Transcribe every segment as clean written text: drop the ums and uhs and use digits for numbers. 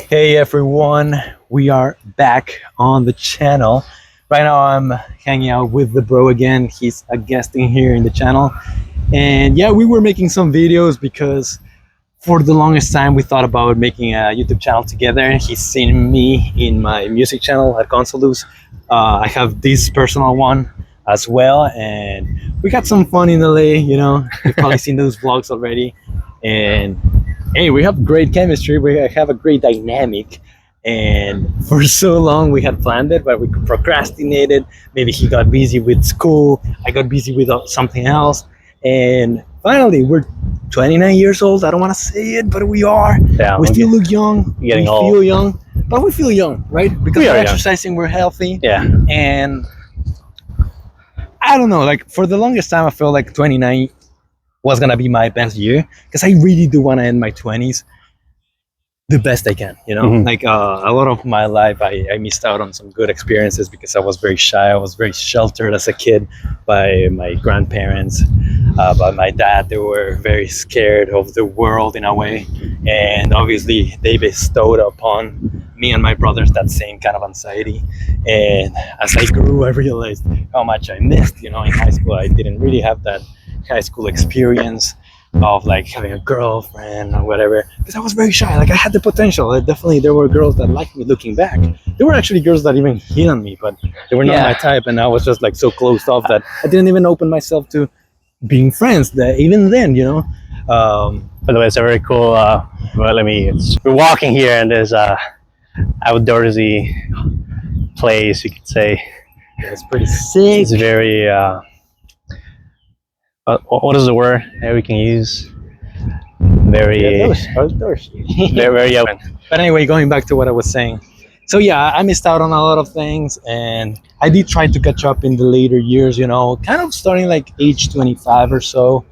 Hey everyone, we are back on the channel. Right now I'm hanging out with the bro again. He's a guesting here in the channel. And yeah, we were making some videos because for the longest time we thought about making a YouTube channel together. He's seen me in my music channel at Consolus. I have this personal one as well, and we got some fun in LA, You've probably seen those vlogs already. And hey, we have great chemistry, we have a great dynamic, and for so long we had planned it, but we procrastinated. Maybe he got busy with school, I got busy with something else, and finally we're 29 years old. I don't want to say it, but we are. Yeah, We still look young, we getting feel old. young, but we feel young, right? Because We are we're young. exercising, we're healthy. Yeah. And I don't know, like for the longest time I felt like 29 was gonna be my best year, because I really do want to end my 20s the best I can, Like a lot of my life I missed out on some good experiences because I was very shy. I was very sheltered as a kid by my grandparents, by my dad. They were very scared of the world in a way, and obviously they bestowed upon me and my brothers that same kind of anxiety. And as I grew, I realized how much I missed. In high school I didn't really have that high school experience of like having a girlfriend or whatever, because I was very shy. Like I had the potential. Definitely there were girls that liked me. Looking back, there were actually girls that even hit on me, but they were not my type, and I was just like so closed off that I didn't even open myself to being friends. That even then, By the way, it's a very cool. We're walking here, and there's a outdoorsy place, you could say. it's pretty sick. It's very. What is the word that we can use? Very. Very open. But anyway, going back to what I was saying. So yeah, I missed out on a lot of things, and I did try to catch up in the later years, kind of starting like age 25 or so.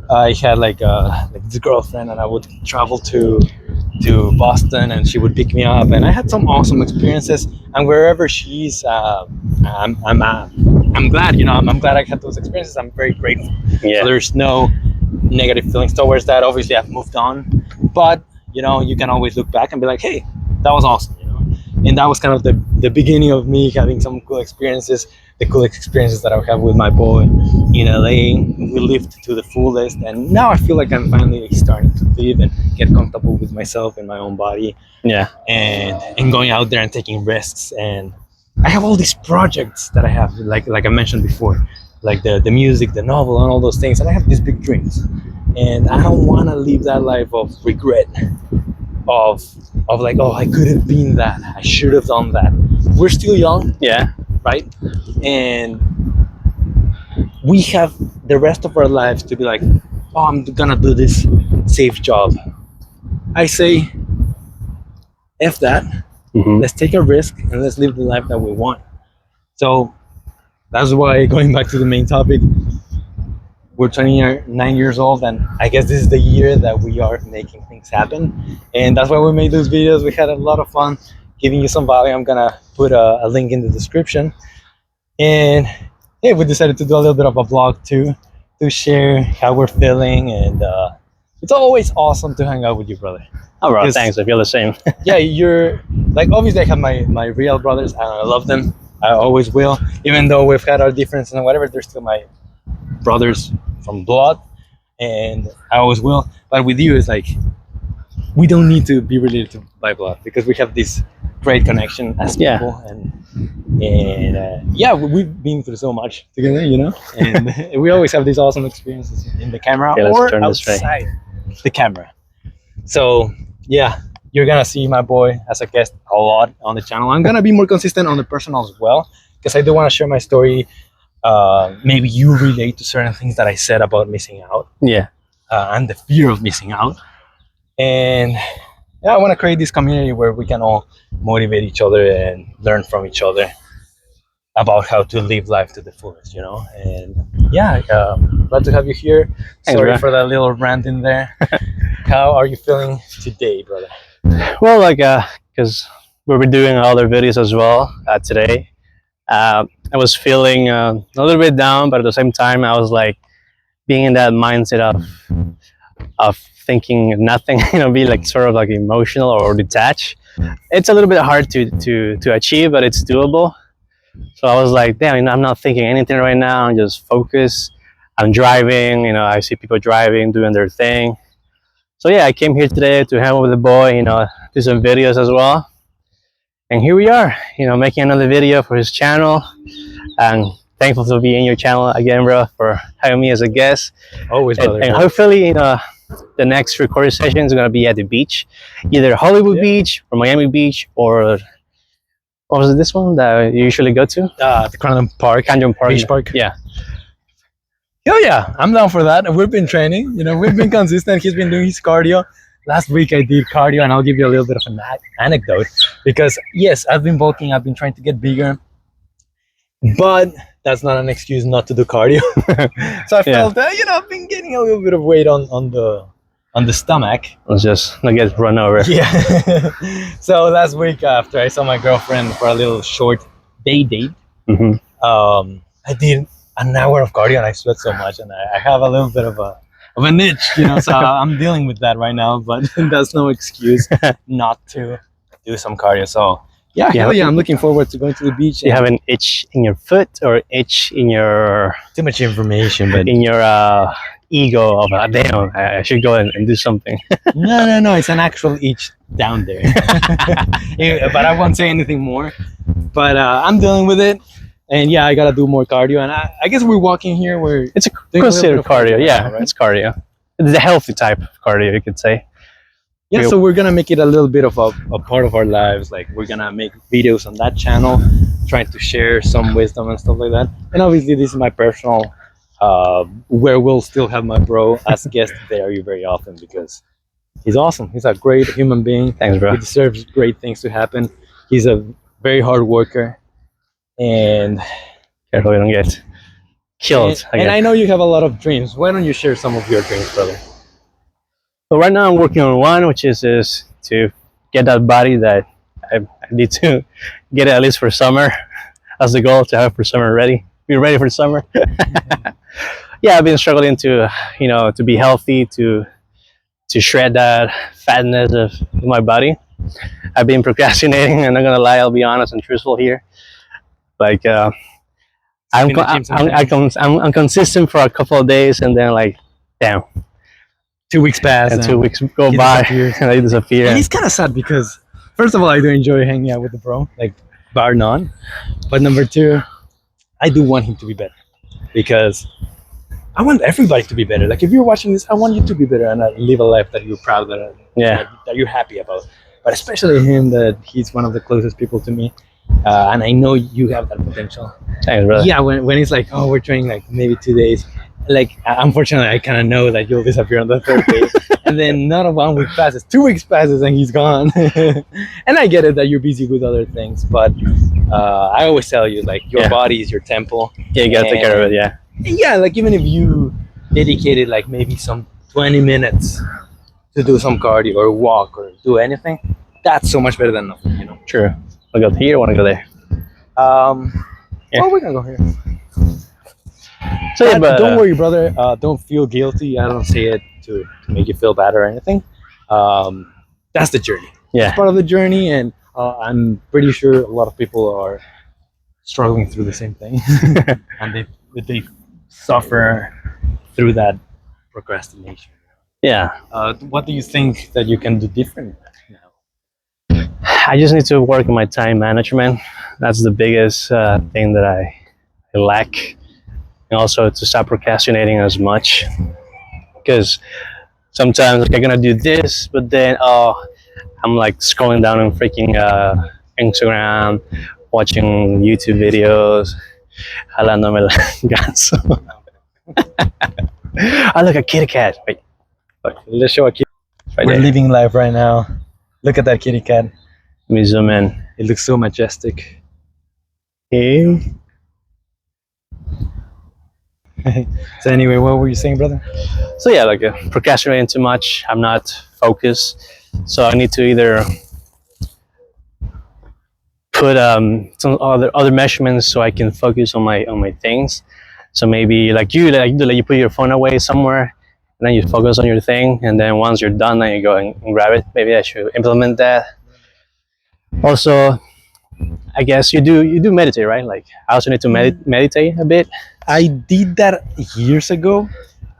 I had like this girlfriend, and I would travel to Boston, and she would pick me up, and I had some awesome experiences. And wherever she's, I'm glad, I'm glad I had those experiences. I'm very grateful. Yeah. So there's no negative feelings towards that. Obviously, I've moved on, but you can always look back and be like, hey, that was awesome. And that was kind of the beginning of me having some cool experiences. The cool experiences that I have with my boy in LA. We lived to the fullest, and now I feel like I'm finally starting to live and get comfortable with myself and my own body. Yeah. And going out there and taking risks. And I have all these projects that I have, like I mentioned before, like the music, the novel, and all those things. And I have these big dreams, and I don't want to live that life of regret, of like, oh, I could have been that, I should have done that. We're still young. Yeah. Right? And we have the rest of our lives to be like, oh, I'm gonna do this safe job. I say, F that. Let's take a risk and let's live the life that we want. So that's why, going back to the main topic, we're 29 years old, and I guess this is the year that we are making things happen. And that's why we made those videos. We had a lot of fun giving you some value. I'm gonna put a link in the description. And yeah, we decided to do a little bit of a vlog too, to share how we're feeling. And it's always awesome to hang out with you, brother. Oh, bro, thanks. I feel the same. Yeah, you're like, obviously I have my real brothers, and I love them. I always will. Even though we've had our differences and whatever, they're still my brothers from blood, and I always will. But with you, it's like, we don't need to be related by blood, because we have this great connection as people. And yeah, we've been through so much together, and we always have these awesome experiences in the camera, or outside the camera. So yeah, you're gonna see my boy as a guest a lot on the channel. I'm gonna be more consistent on the personal as well, because I do want to share my story. Maybe you relate to certain things that I said about missing out, and the fear of missing out. And yeah, I want to create this community where we can all motivate each other and learn from each other about how to live life to the fullest, And yeah, glad to have you here. Sorry for that little rant in there. How are you feeling today, brother? Well, because we'll be doing other videos as well today. I was feeling a little bit down, but at the same time, I was like being in that mindset of of thinking nothing, be like sort of like emotional or detached. It's a little bit hard to achieve, but it's doable. So I was like, damn, I'm not thinking anything right now. I'm just focused. I'm driving, I see people driving, doing their thing. So yeah, I came here today to hang out with the boy, do some videos as well. And here we are, making another video for his channel. And thankful to be in your channel again, bro, for having me as a guest. Always, brother. And hopefully, the next recording session is going to be at the beach, either Hollywood Beach or Miami Beach, or what was it, this one that you usually go to? The Crandon Park. Beach Park. Yeah. Oh yeah, I'm down for that. We've been training, we've been consistent. He's been doing his cardio. Last week I did cardio, and I'll give you a little bit of an anecdote, because yes, I've been bulking, I've been trying to get bigger, but that's not an excuse not to do cardio. So I felt that, I've been getting a little bit of weight on the stomach. Let's just not get run over. Yeah. So last week, after I saw my girlfriend for a little short day date, I did an hour of cardio, and I sweat so much, and I have a little bit of an itch, so I'm dealing with that right now, but that's no excuse not to do some cardio. So yeah, I'm looking forward to going to the beach. Do you have an itch in your foot or itch in your... Too much information, but... in your ego of, damn, I should go and do something. No, it's an actual itch down there. But I won't say anything more. But I'm dealing with it. And yeah, I gotta do more cardio. And I guess we're walking here where... It's considered cardio, yeah, right? It's cardio. It's a healthy type of cardio, you could say. Yeah, so we're gonna make it a little bit of a part of our lives. Like, we're gonna make videos on that channel, trying to share some wisdom and stuff like that. And obviously this is my personal, where we'll still have my bro as guest very, very often, because he's awesome. He's a great human being. Thanks, bro. He deserves great things to happen. He's a very hard worker, and careful you don't get killed. And I know you have a lot of dreams. Why don't you share some of your dreams, brother? So right now I'm working on one, which is to get that body that I need to get it at least for summer. That's the goal, to have for summer ready. Be ready for summer. Yeah, I've been struggling to, to be healthy, to shred that fatness of my body. I've been procrastinating, and I'm not gonna lie, I'll be honest and truthful here. Like, I'm consistent for a couple of days, and then like, damn. 2 weeks pass, and 2 weeks go by, and I disappear. And it's kind of sad, because first of all, I do enjoy hanging out with the bro, like, bar none. But number two, I do want him to be better, because I want everybody to be better. Like, if you're watching this, I want you to be better and live a life that you're proud of, that you're happy about. But especially him, that he's one of the closest people to me. And I know you have that potential. Thanks, brother. Yeah, when it's like, oh, we're training like maybe 2 days. Like, unfortunately, I kind of know that you'll disappear on the third day. And then not a 1 week passes, 2 weeks passes, and he's gone. And I get it that you're busy with other things, but I always tell you, like, your body is your temple. Yeah, you gotta take care of it, yeah. Yeah, like, even if you dedicated like maybe some 20 minutes to do some cardio or walk or do anything, that's so much better than nothing, True. Wanna go here or wanna go there? Well, we're gonna go here. So yeah, but don't worry, brother. Don't feel guilty. I don't say it to make you feel bad or anything. That's the journey. Yeah, it's part of the journey, and I'm pretty sure a lot of people are struggling through the same thing, and they suffer through that procrastination. Yeah. What do you think that you can do different now? I just need to work on my time management. That's the biggest thing that I lack. And also to stop procrastinating as much, because sometimes like, I'm gonna do this, but then I'm like scrolling down on freaking Instagram, watching YouTube videos, jalándome el ganso. Oh, look, a kitty cat. Wait, look, let's show a kitty. Right We're there. living life right now. Look at that kitty cat. Let me zoom in. It looks so majestic. Hey. So anyway, what were you saying, brother? So yeah, like procrastinating too much. I'm not focused, so I need to either put some other measurements so I can focus on my things. So maybe like you put your phone away somewhere, and then you focus on your thing, and then once you're done, then you go and grab it. Maybe I should implement that. Also, I guess you do meditate, right? Like I also need to meditate a bit. I did that years ago.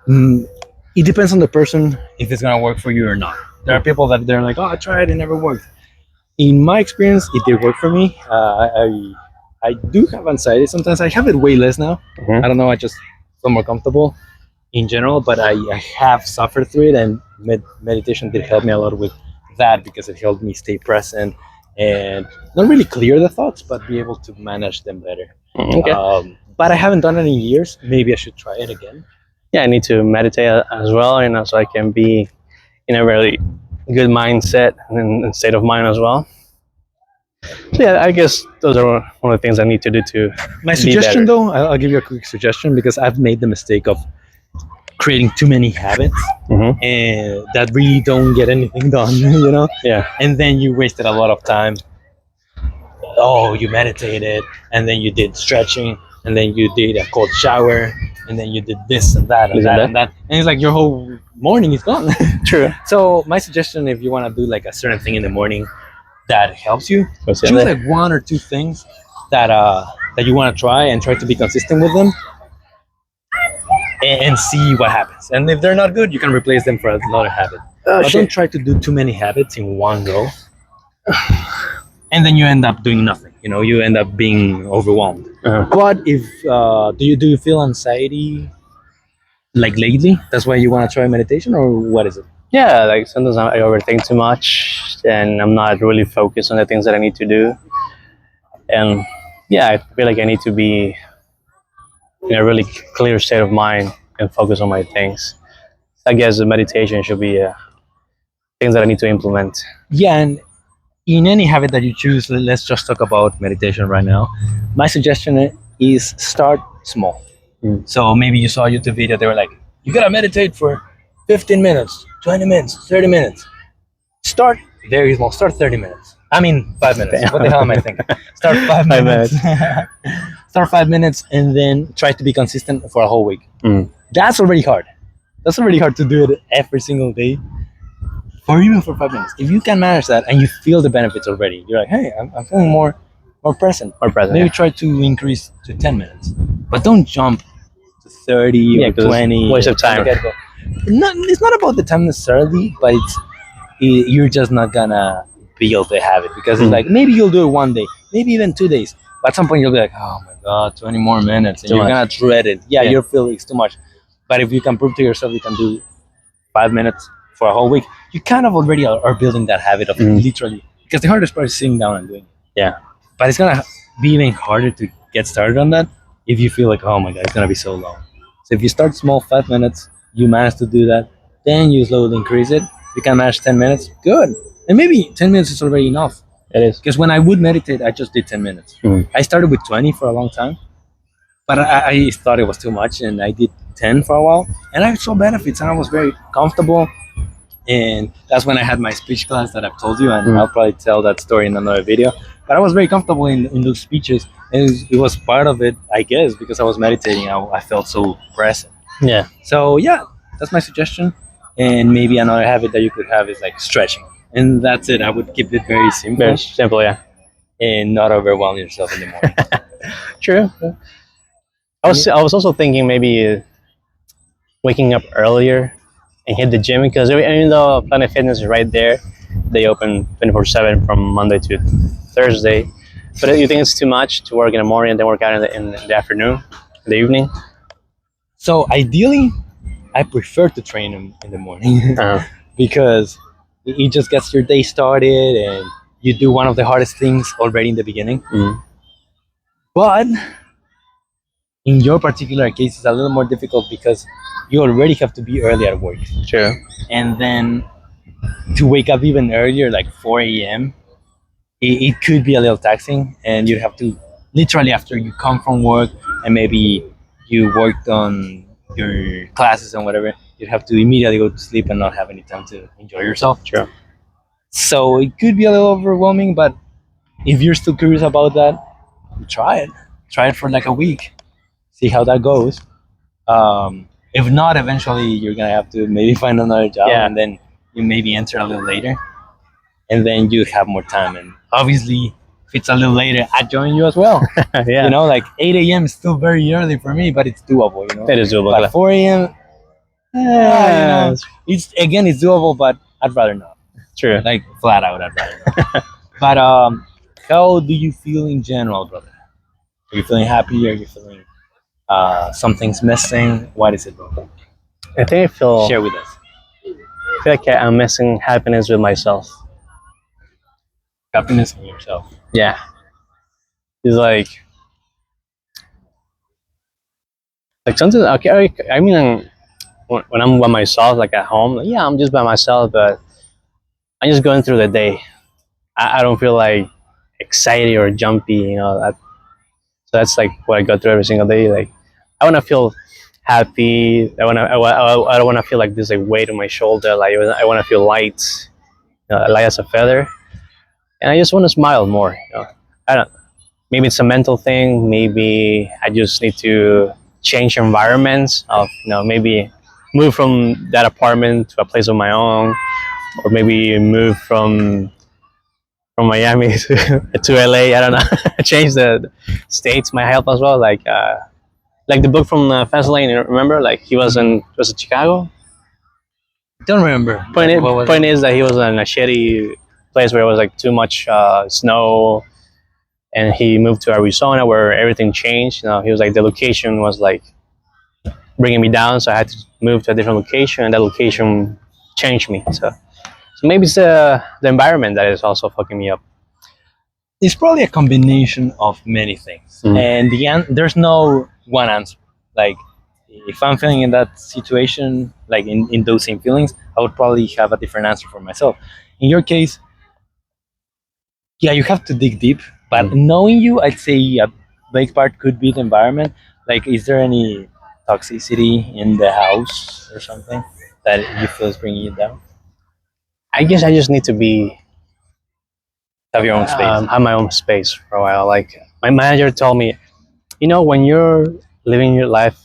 It depends on the person if it's gonna work for you or not. There are people that they're like, "Oh, I tried, it never worked." In my experience, it did work for me. I do have anxiety sometimes. I have it way less now. I Mhm. don't know. I just feel more comfortable in general, but I have suffered through it, and meditation did help me a lot with that because it helped me stay present and not really clear the thoughts, but be able to manage them better. Okay. But I haven't done it in years. Maybe I should try it again. Yeah, I need to meditate as well, so I can be in a really good mindset and state of mind as well. So yeah, I guess those are one of the things I need to do to My be suggestion, better. though, I'll give you a quick suggestion because I've made the mistake of creating too many habits Mhm. and that really don't get anything done, Yeah. and then you wasted a lot of time. Oh, you meditated, and then you did stretching, and then you did a cold shower, and then you did this and that and Isn't that that and that, and it's like your whole morning is gone. true? So my suggestion, if you want to do like a certain thing in the morning that helps you, What's the choose other? like one or two things that you want to try and try to be consistent with them, and see what happens. And if they're not good, you can replace them for another habit. Oh But don't shit! try to do too many habits in one go, and then you end up doing nothing. You end up being overwhelmed. Uh-huh. But if do you feel anxiety like lately? That's why you want to try meditation, or what is it? Yeah, like sometimes I overthink too much, and I'm not really focused on the things that I need to do. And yeah, I feel like I need to be in a really clear state of mind and focus on my things. I guess the meditation should be things that I need to implement. Yeah, and in any habit that you choose, let's just talk about meditation right now. My suggestion is start small. Mm. So maybe you saw a YouTube video, they were like, you gotta meditate for 15 minutes, 20 minutes, 30 minutes. Start very small, start 30 minutes. I mean, 5 minutes. Damn. What the hell am I thinking? Start 5 minutes. Start 5 minutes and then try to be consistent for a whole week. Mm. That's already hard. That's already hard to do it every single day, or even for 5 minutes. If you can manage that and you feel the benefits already, you're like, hey, I'm feeling more present. Or present. Maybe try to increase to 10 minutes, but don't jump to 30 Yeah, or 'cause it's 20. waste of time. from the get-go. It's not about the time necessarily, but you're just not gonna build the habit because it's Mm. like maybe you'll do it one day, maybe even 2 days. But at some point you'll be like, oh my god, 20 more minutes, and Too you're much. gonna dread it. Yeah, Yeah. you'll feel it's too much. But if you can prove to yourself you can do 5 minutes for a whole week, you kind of already are building that habit of Mm. literally. Because the hardest part is sitting down and doing it. Yeah. But it's gonna be even harder to get started on that if you feel like, oh my god, it's gonna be so long. So if you start small, 5 minutes, you manage to do that, then you slowly increase it. You can manage 10 minutes, good. And maybe 10 minutes is already enough. It is. Because when I would meditate, I just did 10 minutes. Mm. I started with 20 for a long time, but I thought it was too much, and I did 10 for a while, and I saw benefits, and I was very comfortable. And that's when I had my speech class that I've told you, and Mm. I'll probably tell that story in another video. But I was very comfortable in those speeches, and it was part of it, I guess, because I was meditating. I felt so present. Yeah. So yeah, that's my suggestion. And maybe another habit that you could have is like stretching, and that's it. I would keep it very simple Very simple. Yeah. and not overwhelm yourself in the morning. True. I was also thinking maybe waking up earlier and hit the gym because even though Planet Fitness is right there, they open 24/7 from Monday to Thursday. But you think it's too much to work in the morning and then work out in the afternoon, in the evening? So ideally, I prefer to train in the morning Uh, because it just gets your day started, and you do one of the hardest things already in the beginning. mm, But in your particular case, it's a little more difficult because you already have to be early at work, true. and then to wake up even earlier, like 4 a.m., it could be a little taxing, and you'd have to literally after you come from work and maybe you worked on your classes and whatever, you'd have to immediately go to sleep and not have any time to enjoy yourself. True. So it could be a little overwhelming, but if you're still curious about that, try it. Try it for like a week, see how that goes. If not, eventually you're gonna have to maybe find another job, Yeah. and then you maybe enter a little later, and then you have more time. And obviously, if it's a little later, I join you as well. Yeah. You know, like 8 a.m. is still very early for me, but it's doable. You know, It is doable. but 4 a.m. You know, It's it's doable, but I'd rather not. true. Like flat out, I'd rather not. But how do you feel in general, brother? Are you feeling happy? Are you feeling something's missing? What is it, bro? I think Share with us. I feel like I'm missing happiness with myself. Happiness in yourself. Yeah. It's like something. Okay, I mean, when I'm by myself, like at home, like, yeah, I'm just by myself, but I'm just going through the day. I don't feel like excited or jumpy, you know. So that's like what I go through every single day. Like I want to feel happy. I don't want to feel like there's a weight on my shoulder. Like I want to feel light, light as a feather, and I just want to smile more. You know, I don't. Maybe it's a mental thing. Maybe I just need to change environments. Of maybe move from that apartment to a place of my own, or maybe move from Miami to LA. I don't know. Change the states might help as well. Like the book from Fast Lane. Remember, like he was in Chicago. Don't remember. Point is that he was in a shitty place where it was like too much snow, and he moved to Arizona where everything changed. He was like the location was like bringing me down, so I had to move to a different location, and that location changed me. So maybe it's the environment that is also fucking me up. It's probably a combination of many things, and there's no one answer. Like, if I'm feeling in that situation, like in those same feelings, I would probably have a different answer for myself. In your case, yeah, you have to dig deep. But knowing you, I'd say a big part could be the environment. Like, is there any toxicity in the house or something that you feel is bringing you down? I guess I just need to be Have your own space. have my own space for a while. Like my manager told me, when you're living your life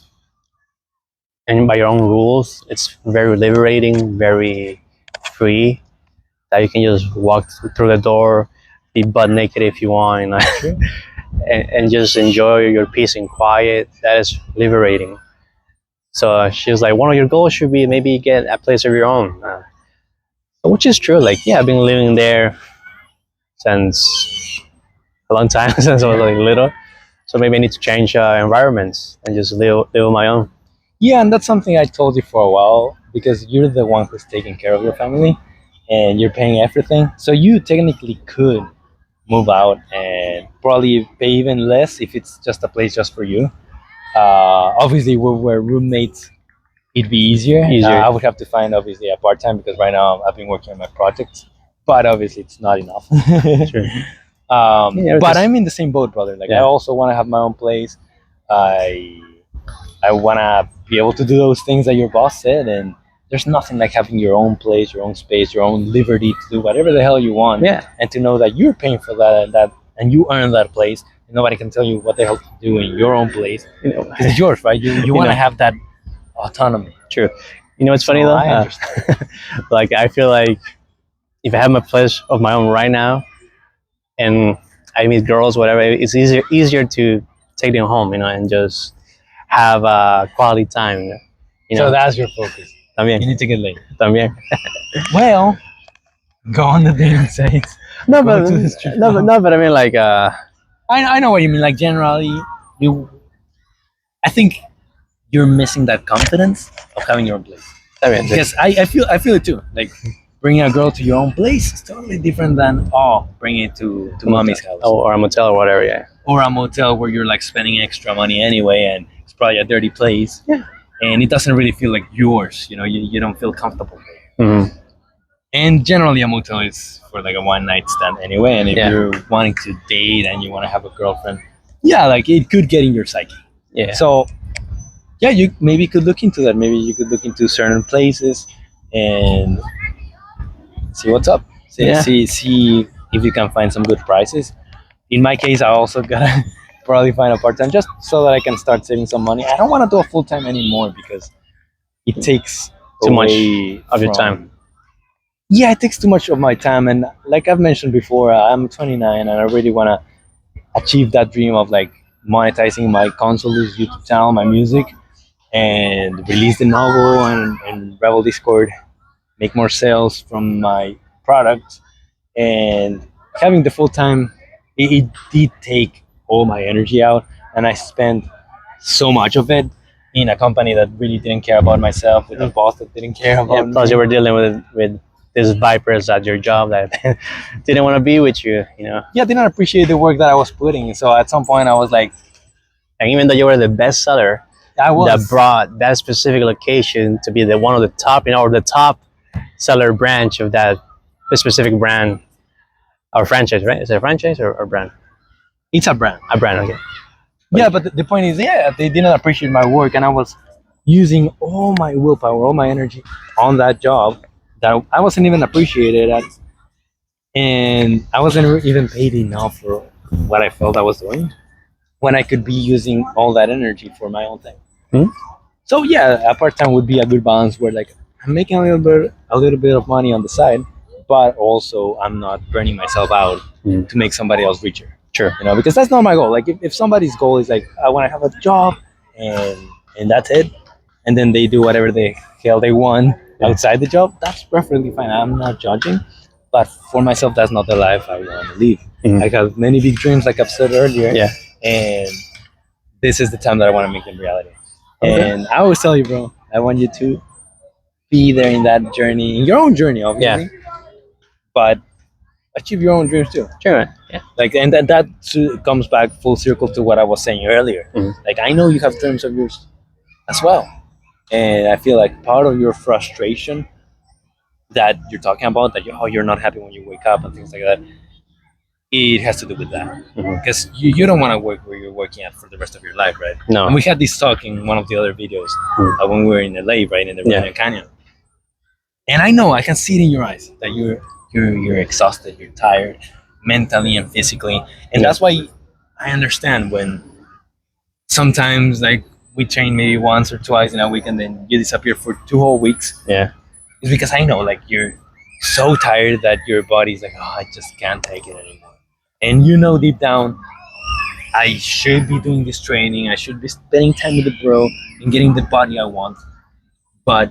and by your own rules, it's very liberating, very free. That you can just walk through the door, be butt naked if you want, and just enjoy your peace and quiet. That is liberating. So she was like, one of your goals should be maybe get a place of your own, which is true. Like, yeah, I've been living there since a long time, since I was like little. So maybe I need to change environments and just live on my own. Yeah, and that's something I told you for a while because you're the one who's taking care of your family and you're paying everything. So you technically could move out and probably pay even less if it's just a place just for you. Obviously, we were roommates. It'd be easier. I would have to find obviously a part time because right now I've been working on my projects, but obviously it's not enough. Sure. But I'm in the same boat, brother. Like I also want to have my own place. I I want to be able to do those things that your boss said, and there's nothing like having your own place, your own space, your own liberty to do whatever the hell you want. Yeah. And to know that you're paying for and you earn that place. And nobody can tell you what the hell to do in your own place. It's yours, right? You want to have that autonomy. True. It's funny So though. I understand. Like I feel like if I have my place of my own right now, and I meet girls, whatever, it's easier to take them home, and just have quality time. So that's your focus. También, You need to get laid. también. Well, go on the dating sites. No, Go but to the strip no, club. but I mean like I know what you mean. Like generally, I think you're missing that confidence of having your own place. también, sí. Because I feel it too. Like bringing a girl to your own place is totally different than bringing it to mommy's house or a motel or whatever. Yeah. or a motel where you're like spending extra money anyway, and it's probably a dirty place. Yeah. And it doesn't really feel like yours. You don't feel comfortable there. Mm-hmm. And generally, a motel is for like a one night stand anyway. And if Yeah. you're wanting to date and you want to have a girlfriend, yeah, like it could get in your psyche. Yeah. So, yeah, you maybe could look into that. Maybe you could look into certain places and see what's up. Yeah. See if you can find some good prices. In my case, I also gotta probably find a part time just so that I can start saving some money. I don't want to do a full time anymore because it takes Too much away of your from. time. Yeah, it takes too much of my time, and like I've mentioned before, I'm 29, and I really want to achieve that dream of like monetizing my consoles, YouTube channel, my music, and release the novel and Rebel Discord, make more sales from my products, and having the full time. It did take all my energy out, and I spent so much of it in a company that really didn't care about myself, with a Mm. boss that didn't care Yeah. about Plus, me. you were dealing with these vipers at your job that didn't want to be with you. You know. Yeah, I didn't appreciate the work that I was putting. So at some point, I was like, And even though you were the best seller, I that was. brought that specific location to be the one of the top, or the top seller branch of that specific brand or franchise, right? Is it a franchise or brand? It's a brand. A brand, okay. Yeah, but the point is, yeah, they didn't appreciate my work, and I was using all my willpower, all my energy on that job that I wasn't even appreciated at, and I wasn't even paid enough for what I felt I was doing when I could be using all that energy for my own thing. Hmm? So yeah, a part time would be a good balance where like I'm making a little bit of money on the side, but also I'm not burning myself out Mm. to make somebody else richer. Sure. You know, because that's not my goal. Like if somebody's goal is like I want to have a job and that's it, and then they do whatever the hell they want outside the job, that's perfectly fine. I'm not judging, but for myself, that's not the life I want to live. Mhm. I have many big dreams, like I've said earlier, Yeah. and this is the time that I want to make them reality. Okay. And I always tell you, bro, I want you to be there in that journey, in your own journey, obviously, but achieve your own dreams too. Sure. Man. Yeah. Like, and comes back full circle to what I was saying earlier. Mhm. Like, I know you have dreams of yours as well, and I feel like part of your frustration that you're talking about, that you're not happy when you wake up and things like that, it has to do with that. Mhm. Because you don't want to work where you're working at for the rest of your life, right? No. And we had this talk in one of the other videos when we were in LA, right, in the Yeah. Runyon Canyon. And I know I can see it in your eyes that you're exhausted, you're tired, mentally and physically, and Yeah. that's why I understand when sometimes like we train maybe once or twice in a week and then you disappear for 2 whole weeks. Yeah. It's because I know like you're so tired that your body's like, oh, I just can't take it anymore. And you know deep down, I should be doing this training. I should be spending time with the bro and getting the body I want. But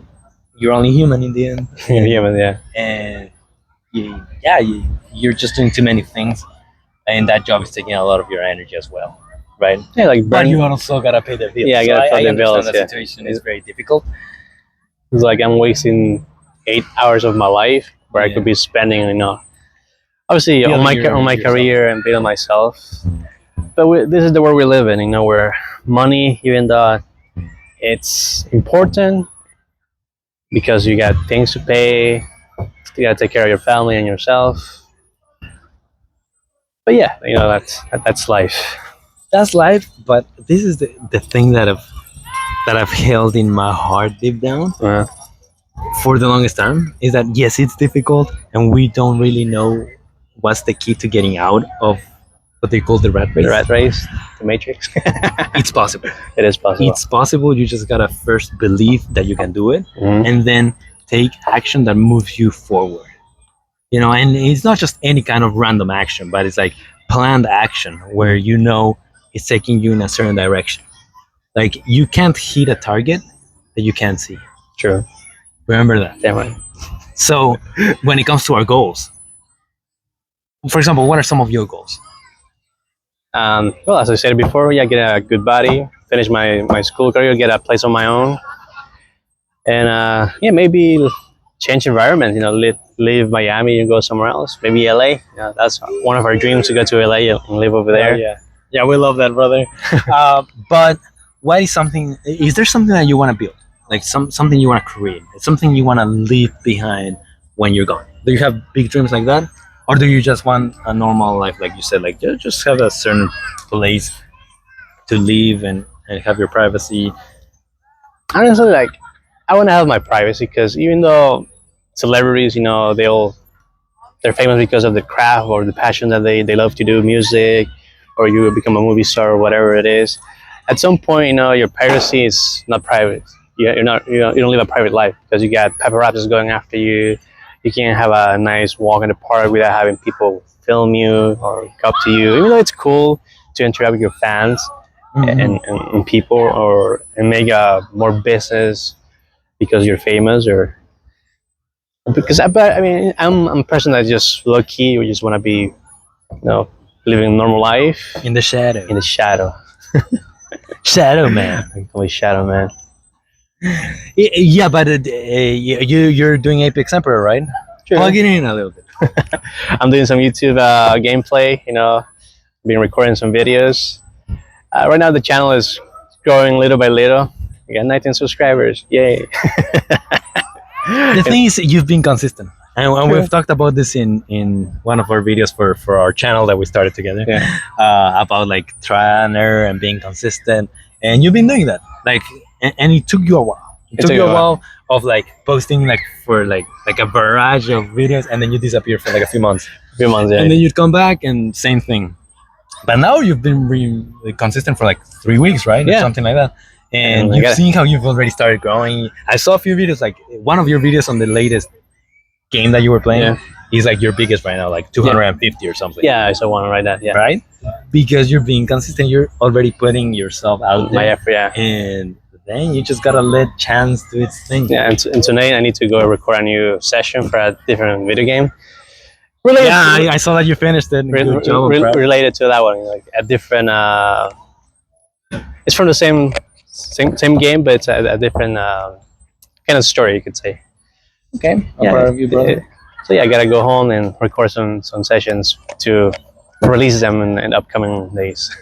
you're only human in the end. Yeah. Man, yeah. And you're just doing too many things, and that job is taking a lot of your energy as well, right? Yeah. Like But burn. you also gotta pay the bills. Yeah, I So gotta pay the understand bills, that yeah. situation is very difficult. It's like I'm wasting 8 hours of my life where I Yeah. could be spending, obviously on Building on my yourself. career and building myself. But this is the world we live in, where money, even though it's important because you got things to pay, you got to take care of your family and yourself. But yeah, that's life. That's life. But this is the thing that I've held in my heart deep down Uh, for the longest time is that yes, it's difficult, and we don't really know what's the key to getting out of what they call the rat race. the rat race, the matrix. It's possible. It is possible. It's possible. You just gotta first believe that you can do it, Mhm. and then take action that moves you forward. And it's not just any kind of random action, but it's like planned action where it's taking you in a certain direction. Like you can't hit a target that you can't see. True. Remember that. Damn right. So when it comes to our goals, for example, what are some of your goals? Well, as I said before, yeah, get a good body, finish my school career, get a place on my own, and yeah, maybe change environment. Leave Miami and go somewhere else. Maybe LA. Yeah, that's one of our dreams to go to LA and live over there. Yeah, we love that, brother. But what is something? Is there something that you want to build, like something you want to create, something you want to leave behind when you're gone? Do you have big dreams like that, or do you just want a normal life, like you said, like just have a certain place to live and have your privacy? Honestly, like I want to have my privacy because even though celebrities, they're famous because of the craft or the passion that they love to do music, or you become a movie star or whatever it is. At some point, your privacy is not private. you don't live a private life because you got paparazzis going after you. You can't have a nice walk in the park without having people film you or come up to you. Even though it's cool to interact with your fans and people, or and make more business because you're famous, or because but I mean I'm a person that just low key. We just want to be, living a normal life in the shadow. in the shadow. Shadow man. Only shadow man. Yeah, but you're doing Apex Emperor, right? Sure. Plug it in a little bit. I'm doing some YouTube gameplay. Been recording some videos. Right now the channel is growing little by little. We got 19 subscribers. Yay! The thing is, you've been consistent, and Sure. we've talked about this in one of our videos for our channel that we started together. Yeah. About like trial and error and being consistent, and you've been doing that. Like, and it took you a while. It took you a while of like posting like for like a barrage of videos, and then you disappear for like a few months. Few months, yeah. And then you'd come back and same thing. But now you've been really consistent for like 3 weeks, right? Yeah. Or something like that. And I you've got it. seen how you've already started growing. I saw a few videos, like one of your videos on the latest game that you were playing is like your biggest right now, like 250 or something. Yeah, I saw one right now. Yeah. Right? Because you're being consistent, you're already putting yourself out My there. effort, yeah. And then you just gotta let chance do its thing. Yeah, and tonight I need to go record a new session for a different video game. Related, Yeah, I saw that you finished it. Good job. related to that one, like a different. It's from the same game, but it's a different kind of story, you could say. Okay. I'm Yeah, proud of you, brother. So yeah, I gotta go home and record some sessions to release them in upcoming days.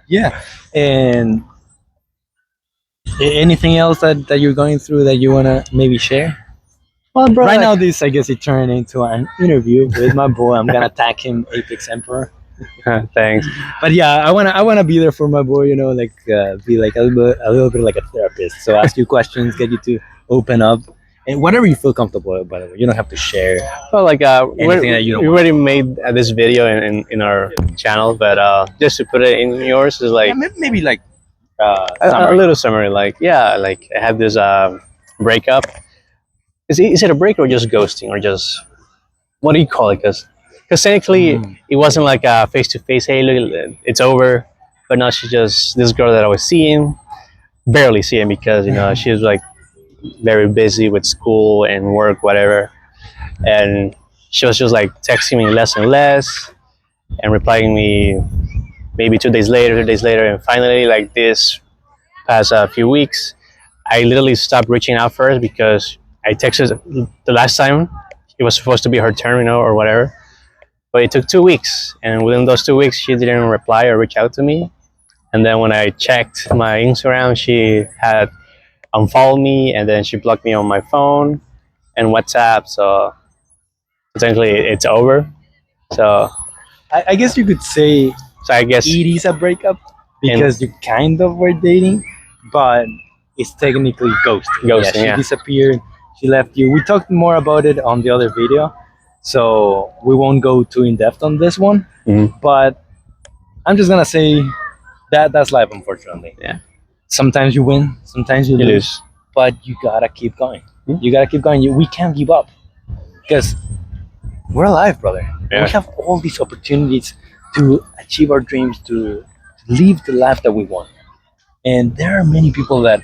Yeah. And anything else that you're going through that you wanna maybe share? Well, bro, Right now, this I guess it turned into an interview with my boy. I'm gonna tag him, Apex Emperor. thanks. But yeah, I wanna be there for my boy. Like be like a little bit like a therapist. So ask you questions, get you to open up, and whatever you feel comfortable. By the way, you don't have to share. Well, like Anything that you don't we already made this video in our channel, but just to put it in yours is like Maybe like a little summary. Like like I had this breakup. Is it a break or just ghosting or just what do you call it? Because technically it wasn't like a face to face. Hey, look, it's over. But now she's just this girl that I was seeing, barely seeing because she was like very busy with school and work, whatever. And she was just like texting me less and less, and replying me maybe 2 days later, 3 days later, and finally, like this past few weeks, I literally stopped reaching out first because I texted the last time it was supposed to be her turn, or whatever. But it took 2 weeks, and within those 2 weeks, she didn't reply or reach out to me. And then when I checked my Instagram, she had unfollowed me, and then she blocked me on my phone and WhatsApp. So essentially, it's over. So I guess you could say I guess it is a breakup because you kind of were dating, but it's technically ghosting. She disappeared. She left you. We talked more about it on the other video, so we won't go too in depth on this one. But I'm just gonna say that's life, unfortunately. Yeah. Sometimes you win, sometimes you lose, but you gotta keep going. You gotta keep going. We can't give up because we're alive, brother. Yeah. We have all these opportunities to achieve our dreams, to live the life that we want. And there are many people that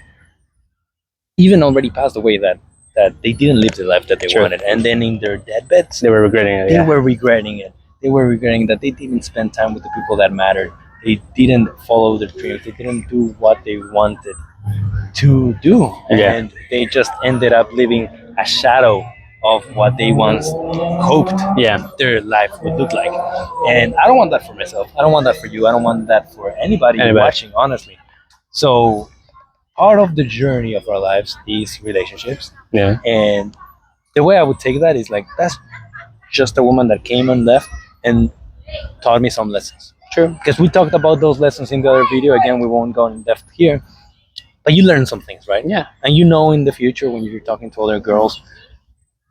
even already passed away that they didn't live the life that they wanted. And then in their deathbeds, they were regretting it. They were regretting it. They were regretting that they didn't spend time with the people that mattered. They didn't follow their dreams. They didn't do what they wanted to do. And they just ended up living a shadow of what they once hoped their life would look like. And I don't want that for myself. I don't want that for you. I don't want that for anybody watching, honestly. So part of the journey of our lives is relationships. Yeah. And the way I would take that is like, that's just a woman that came and left and taught me some lessons. True. Because we talked about those lessons in the other video. Again, we won't go in depth here. But you learn some things, right? Yeah. And in the future when you're talking to other girls,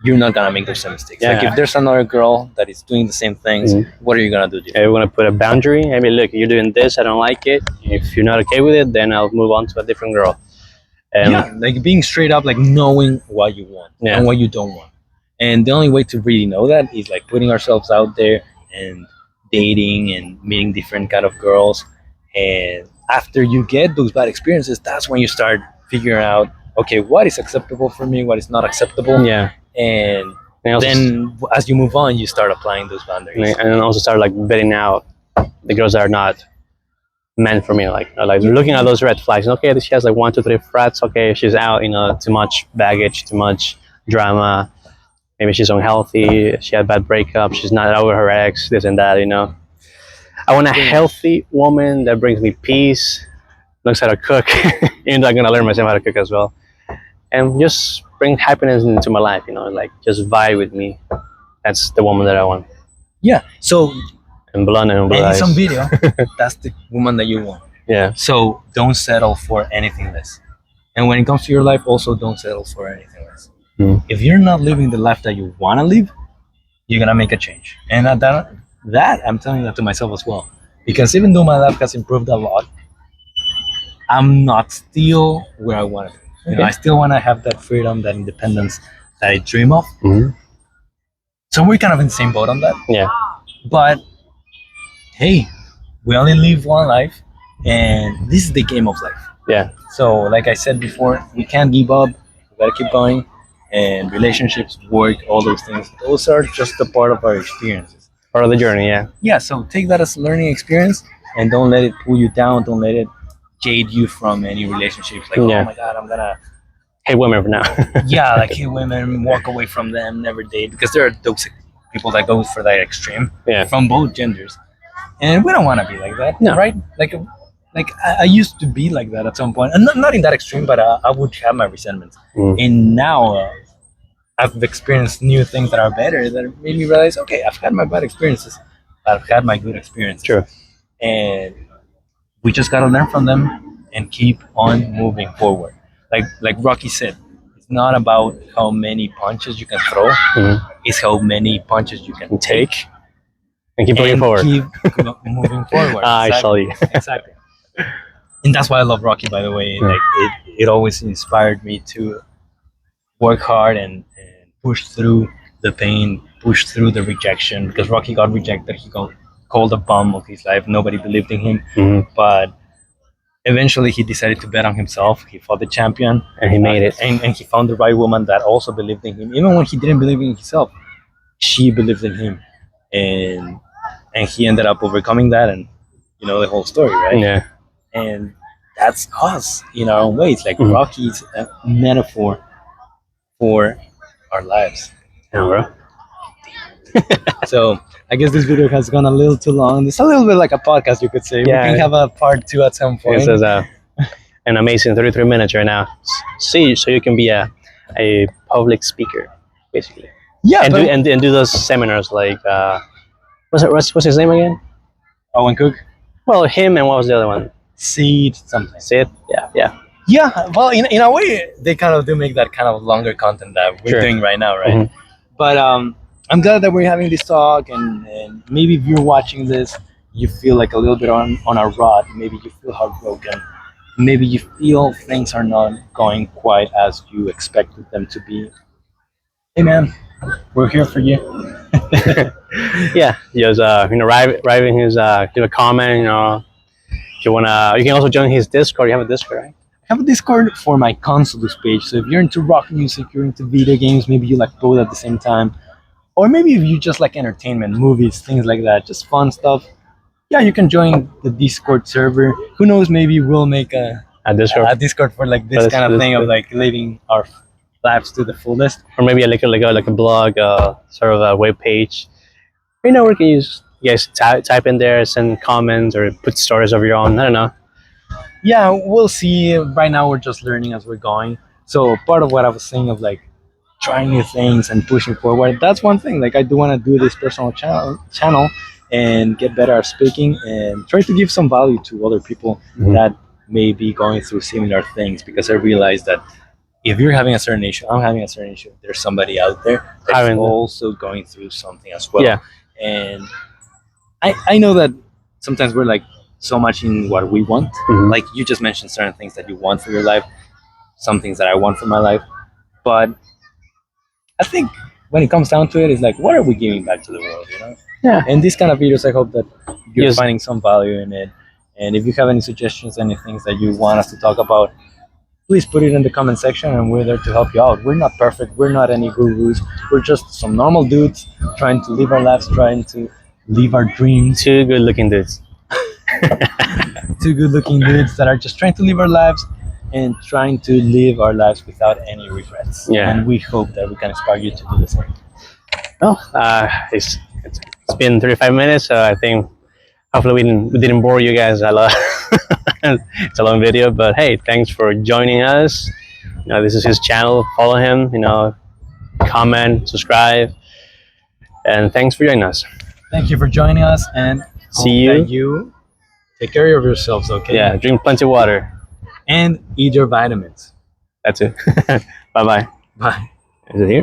you're not gonna make those same mistakes. Yeah. Like if there's another girl that is doing the same things, what are you gonna do? I want to put a boundary. I mean, look, you're doing this. I don't like it. If you're not okay with it, then I'll move on to a different girl. And Yeah, like being straight up, like knowing what you want yeah, and what you don't want. And the only way to really know that is like putting ourselves out there and dating and meeting different kind of girls. And after you get those bad experiences, that's when you start figuring out, okay, what is acceptable for me, what is not acceptable. yeah. And And also, then as you move on, you start applying those boundaries. and also start like vetting out the girls that are not meant for me. Like Yeah, looking at those red flags. Okay, she has like one, two, three frets. Okay, she's out. Too much baggage, too much drama. Maybe she's unhealthy. She had bad breakup. She's not over her ex. This and that. I want a pretty much. healthy woman that brings me peace. Knows how to cook. Even though I'm gonna learn myself how to cook as well, and just bring happiness into my life. Like just vibe with me. That's the woman that I want. Yeah. So And blonde and blue and in eyes. some video, that's the woman that you want. Yeah. So don't settle for anything less. And when it comes to your life, also don't settle for anything less. Mm. If you're not living the life that you want to live, you're gonna make a change. And that I'm telling that to myself as well, because even though my life has improved a lot, I'm not still where I want to be. Okay. I still want to have that freedom, that independence that I dream of. Hmm. So we're kind of in the same boat on that. Yeah. But hey, we only live one life, and this is the game of life. Yeah. So, like I said before, we can't give up. We gotta keep going. And relationships, work, all those things, those are just a part of our experiences. Part of the journey. Yeah. Yeah, so take that as a learning experience and don't let it pull you down. Don't let it jade you from any relationships. Like, Yeah. oh my God, I'm gonna, Hey, women for now. yeah, like, hate women, walk away from them, never date. Because there are those people that go for that extreme Yeah. from both genders. And we don't wanna be like that, No. right? Like I used to be like that at some point, and not in that extreme, but I would have my resentments. Mm. And now I've experienced new things that are better that made me realize, okay, I've had my bad experiences, but I've had my good experiences, True. and we just gotta learn from them and keep on moving forward. Like Rocky said, it's not about how many punches you can throw; Mhm. it's how many punches you can take And keep looking and forward. keep moving forward. I saw Exactly. you. Exactly. And that's why I love Rocky. By the way, Yeah. like it always inspired me to work hard and push through the pain, push through the rejection. Because Rocky got rejected, he got called a bum of his life. Nobody believed in him, Mhm. but eventually he decided to bet on himself. He fought the champion, And he made it. and he found the right woman that also believed in him, even when he didn't believe in himself. She believed in him, and he ended up overcoming that, and you know the whole story, right? Yeah. And that's us in our own ways. Like Mhm. Rocky's a metaphor for our lives. Yeah, bro. So I guess this video has gone a little too long. It's a little bit like a podcast, you could say. Yeah. We can have a part two at some point. This is an amazing 33 minutes right now. See, so you can be a public speaker, basically. Yeah, And but and do those seminars like what's his name again? Owen Cook, Well, him and what was the other one? Seed, something. Sid. Yeah. Yeah. Yeah, well, in a way, they kind of do make that kind of longer content that we're Sure. doing right now, right? Mhm. But I'm glad that we're having this talk, and maybe if you're watching this, you feel like a little bit on a rut. Maybe you feel heartbroken. Maybe you feel things are not going quite as you expected them to be. Hey, man, we're here for you. Yeah. Just write in his give a comment. If you wanna, you can also join his Discord. You have a Discord, right? I have a Discord for my consoles page. So if you're into rock music, you're into video games, maybe you like both at the same time, or maybe if you just like entertainment, movies, things like that, just fun stuff. Yeah, you can join the Discord server. Who knows? Maybe we'll make A Discord, a Discord for like this For kind of this- thing of like living our lives to the fullest. or maybe like a blog, sort of a web page. Where can you guys type in there, send comments, or put stories of your own. I don't know. Yeah, we'll see. Right now, we're just learning as we're going. So part of what I was saying of like trying new things and pushing forward, that's one thing. Like I do want to do this personal channel and get better at speaking and try to give some value to other people Mhm. that may be going through similar things, because I realize that if you're having a certain issue, I'm having a certain issue, there's somebody out there that's Having- also going through something as well. Yeah. And I know that sometimes we're like so much in what we want. Mhm. Like you just mentioned certain things that you want for your life. some things that I want for my life. But I think when it comes down to it, it's like, what are we giving back to the world, you know? Yeah. And these kind of videos, I hope that you're Yes. finding some value in it. And if you have any suggestions, any things that you want us to talk about, please put it in the comment section, and we're there to help you out. We're not perfect. We're not any gurus. We're just some normal dudes trying to live our lives, trying to live our dreams. Two good-looking dudes. Two good-looking dudes that are just trying to live our lives and trying to live our lives without any regrets. Yeah. And we hope that we can inspire you to do the same. Well, it's been 35 minutes, so I think hopefully we didn't bore you guys a lot. It's a long video, but hey, thanks for joining us. You know, this is his channel. Follow him. You know, comment, subscribe, and thanks for joining us. Thank you for joining us, and See hope you. that you take care of yourselves, okay? Yeah, drink plenty of water. And eat your vitamins. That's it. Bye bye. Bye. Is it here?